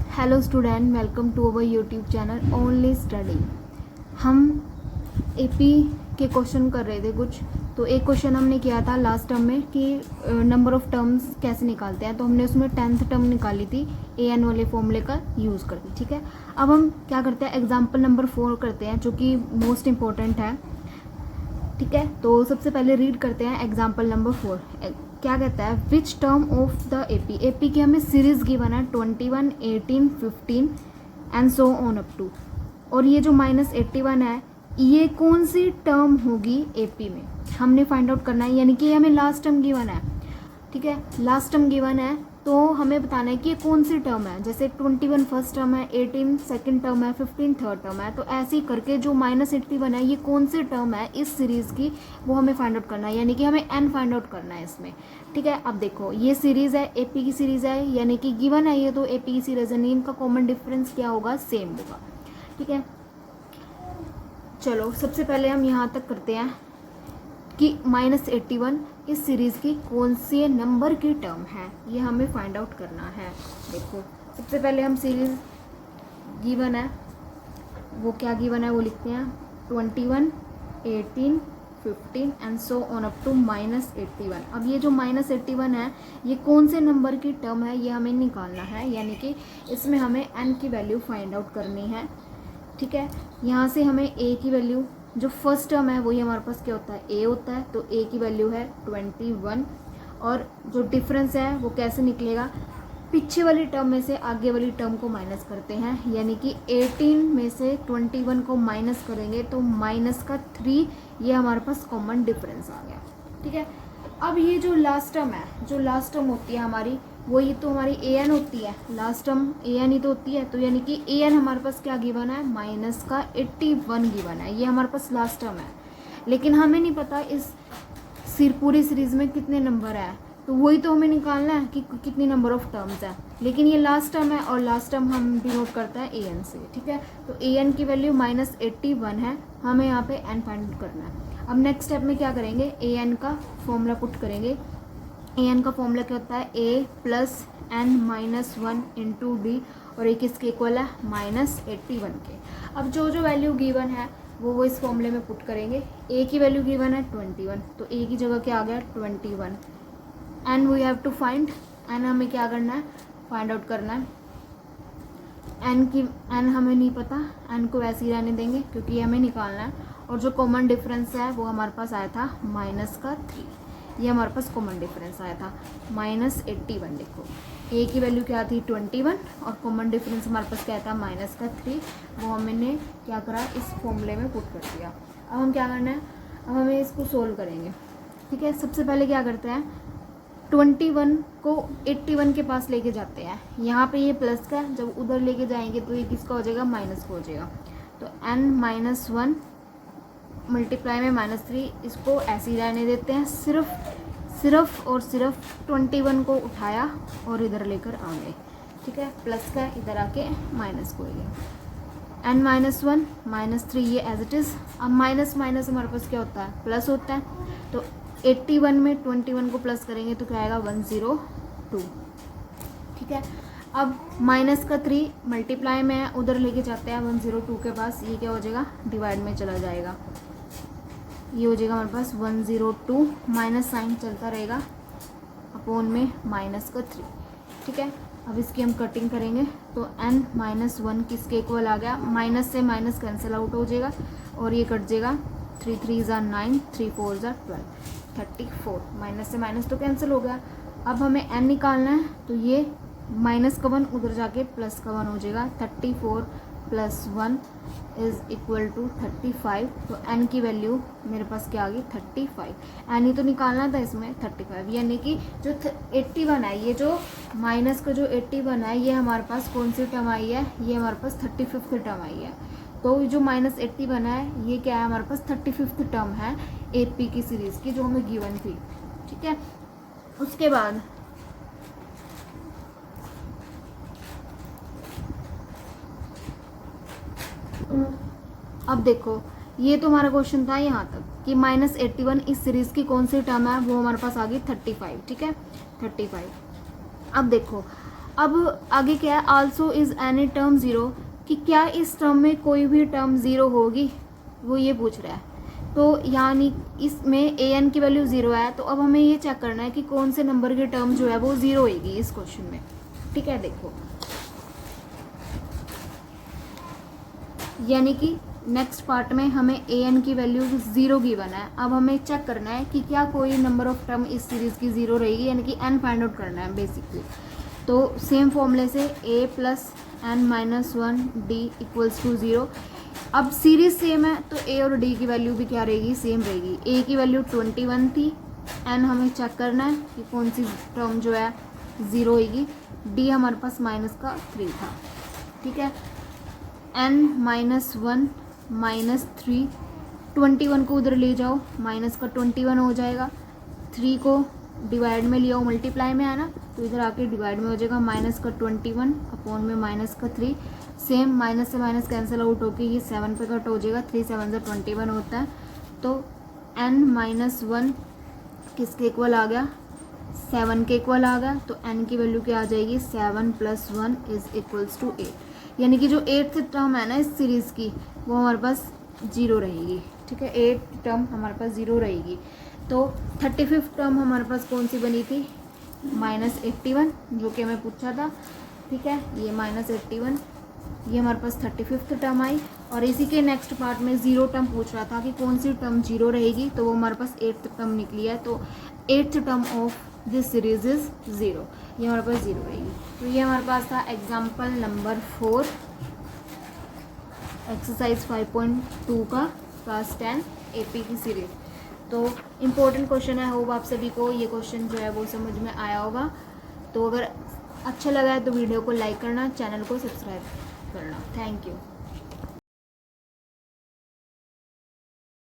Hello student, welcome to our YouTube channel only study. हम AP के question कर रहे थे कुछ। तो एक क्वेश्चन हमने किया था लास्ट टर्म में कि नंबर ऑफ टर्म्स कैसे निकालते हैं। तो हमने उसमें 10th टर्म निकाली थी ए एन वाले फॉर्मूले का यूज़ करके। ठीक है, अब हम क्या करते हैं, एग्जाम्पल नंबर 4 करते हैं जो कि मोस्ट इम्पोर्टेंट है। ठीक है, तो सबसे पहले रीड करते हैं एग्जाम्पल नंबर 4। क्या कहता है, which term of the AP. AP की हमें सीरीज गिवन है 21, 18, 15 and so on up to. और ये जो -81 है, ये कौन सी टर्म होगी एपी में, हमने फाइंड आउट करना है। यानी कि हमें लास्ट टर्म गिवन है। ठीक है, लास्ट टर्म गिवन है तो हमें बताना है कि ये कौन सी टर्म है। जैसे 21 फर्स्ट टर्म है, 18 सेकंड टर्म है, 15 थर्ड टर्म है। तो ऐसे ही करके जो -81 है, ये कौन सी टर्म है इस सीरीज़ की, वो हमें फाइंड आउट करना है। यानी कि हमें n फाइंड आउट करना है इसमें। ठीक है, अब देखो ये सीरीज़ है, एपी की सीरीज़ है, यानी कि गिवन है ये, तो एपी की सीरीज़ है। इनका कॉमन डिफरेंस क्या होगा, सेम होगा। ठीक है, चलो सबसे पहले हम यहाँ तक करते हैं कि -81 इस सीरीज़ की कौन सी नंबर की टर्म है, ये हमें फाइंड आउट करना है। देखो सबसे पहले हम सीरीज़ गिवन है, वो क्या गिवन है वो लिखते हैं 21, 18, 15 and so on up to -81। अब ये जो -81 है, ये कौन से नंबर की टर्म है, ये हमें निकालना है। यानी कि इसमें हमें n की वैल्यू फाइंड आउट करनी है। ठीक है, यहाँ से हमें a की वैल्यू, जो फर्स्ट टर्म है वही हमारे पास क्या होता है, a होता है। तो a की वैल्यू है 21। और जो डिफरेंस है वो कैसे निकलेगा, पीछे वाली टर्म में से आगे वाली टर्म को माइनस करते हैं। यानी कि 18 में से 21 को माइनस करेंगे तो -3, ये हमारे पास कॉमन डिफरेंस आ गया। ठीक है, अब ये जो लास्ट टर्म है, जो लास्ट टर्म होती है हमारी, वो ये तो हमारी ए एन होती है। लास्ट टर्म ए एन ही तो होती है। तो यानी कि ए एन हमारे पास क्या गिवन है, -81 गिवन है। ये हमारे पास लास्ट टर्म है। लेकिन हमें नहीं पता इस पूरी सीरीज में कितने नंबर है, तो वही तो हमें निकालना है कि कितनी नंबर ऑफ टर्म्स है। लेकिन ये लास्ट टर्म है और लास्ट टर्म हम डिनोट करता है ए एन से। ठीक है, तो ए एन की वैल्यू -81 है, हमें यहाँ पे एन फाइंड करना है। अब नेक्स्ट स्टेप में क्या करेंगे, ए एन का फॉर्मूला पुट करेंगे। ए एन का फॉर्मूला क्या होता है, a + n-1 इंटू डी, और एक किसके इक्वल है, -81 के। अब जो जो वैल्यू गिवन है वो इस फॉर्मूले में पुट करेंगे। a की वैल्यू गिवन है 21, तो a की जगह क्या आ गया 21। N we have to find, n हमें क्या करना है, फाइंड आउट करना है। एन हमें नहीं पता, एन को वैसे ही रहने देंगे क्योंकि ये हमें निकालना है। और जो कॉमन डिफरेंस है वो हमारे पास आया था -3, ये हमारे पास कॉमन डिफरेंस आया था -81। देखो ए की वैल्यू क्या थी 21 और कॉमन डिफरेंस हमारे पास क्या था -3, वो हमने क्या करा, इस फॉर्मूले में पुट कर दिया। अब हम क्या करना है, अब हमें इसको सोल्व करेंगे। ठीक है, सबसे पहले क्या करते हैं, 21 को 81 के पास लेके जाते हैं। यहाँ पे ये प्लस का, जब उधर लेके जाएंगे तो ये किसका हो जाएगा, माइनस का हो जाएगा। तो n-1 मल्टीप्लाई में -3, इसको ऐसे ही रहने देते हैं। सिर्फ और सिर्फ 21 को उठाया और इधर लेकर आ गए। ठीक है, प्लस का इधर आके माइनस को हो गया। n-1 -3, ये एज इट इज़। अब माइनस माइनस हमारे पास क्या होता है, प्लस होता है। तो 81 में 21 को प्लस करेंगे तो क्या आएगा 102। ठीक है, अब -3 मल्टीप्लाई में उधर लेके जाते हैं 102 के पास, ये क्या हो जाएगा, डिवाइड में चला जाएगा। ये हो जाएगा हमारे पास 102, माइनस साइन चलता रहेगा, अपॉन में -3। ठीक है, अब इसकी हम कटिंग करेंगे तो n-1 किसके इक्वल आ गया, माइनस से माइनस कैंसिल आउट हो जाएगा और ये कट जाएगा। 3 3 ज़ा 9, 3 4 ज़ा 12, 34। माइनस से माइनस तो कैंसिल हो गया। अब हमें n निकालना है, तो ये -1 उधर जाके +1 हो जाएगा। 34 + 1 = 35। तो n की वैल्यू मेरे पास क्या आ गई, 35। n ही तो निकालना था इसमें, 35। यानी कि जो 81 है, ये जो माइनस का जो 81 है, ये हमारे पास कौन सी टर्म आई है, ये हमारे पास 35th टर्म आई है। तो जो -81 है, ये क्या है, हमारे पास 35th टर्म है एपी की सीरीज़ की, जो हमें गिवन थी। ठीक है, उसके बाद अब देखो, ये तो हमारा क्वेश्चन था यहाँ तक कि -81 इस सीरीज़ की कौन सी टर्म है, वो हमारे पास आ गई 35। ठीक है, 35। अब देखो, अब आगे क्या है, also is any term zero, कि क्या इस टर्म में कोई भी टर्म ज़ीरो होगी, वो ये पूछ रहा है। तो यानी इसमें ए एन की वैल्यू ज़ीरो है, तो अब हमें ये चेक करना है कि कौन से नंबर की टर्म जो है वो ज़ीरो होगी इस क्वेश्चन में। ठीक है, देखो यानी कि नेक्स्ट पार्ट में हमें ए एन की वैल्यू ज़ीरो गिवन है। अब हमें चेक करना है कि क्या कोई नंबर ऑफ टर्म इस सीरीज़ की ज़ीरो रहेगी, यानी कि एन फाइंड आउट करना है बेसिकली। तो सेम फॉर्मूले से a plus n minus one d equals to zero. अब सीरीज सेम है तो a और d की वैल्यू भी क्या रहेगी, सेम रहेगी। a की वैल्यू 21 थी, n हमें चेक करना है कि कौन सी टर्म जो है ज़ीरो होगी। d हमारे पास माइनस का 3 था। ठीक है, n माइनस वन माइनस 3, 21 को उधर ले जाओ, माइनस का 21 हो जाएगा। 3 को डिवाइड में लिया, मल्टीप्लाई में है ना, तो इधर आके डिवाइड में हो जाएगा, माइनस का 21 अपॉन में माइनस का 3। सेम माइनस से माइनस कैंसिल आउट होके ये 7 पे कट हो जाएगा, 3 7 से 21 होता है। तो n माइनस वन किसके इक्वल आ गया, 7 के इक्वल आ गया। तो n की वैल्यू क्या आ जाएगी, 7 प्लस 1 इज इक्वल्स टू 8। यानी कि जो 8th टर्म है ना इस सीरीज़ की, वो हमारे पास ज़ीरो रहेगी। ठीक है, 8th टर्म हमारे पास ज़ीरो रहेगी। तो 35th टर्म हमारे पास कौन सी बनी थी, -81, जो कि हमें पूछा था। ठीक है, ये -81, ये हमारे पास 35th टर्म आई। और इसी के नेक्स्ट पार्ट में ज़ीरो टर्म पूछ रहा था कि कौन सी टर्म ज़ीरो रहेगी, तो वो हमारे पास 8th टर्म निकली है। तो 8th term of this series is zero, ये हमारे पास ज़ीरो रहेगी। तो ये हमारे पास था एग्जाम्पल नंबर 4, एक्सरसाइज 5.2 का क्लास 10 AP की सीरीज़। तो इम्पोर्टेंट क्वेश्चन है, होप आप सभी को ये क्वेश्चन जो है वो समझ में आया होगा। तो अगर अच्छा लगा है तो वीडियो को लाइक करना, चैनल को सब्सक्राइब करना। Thank you.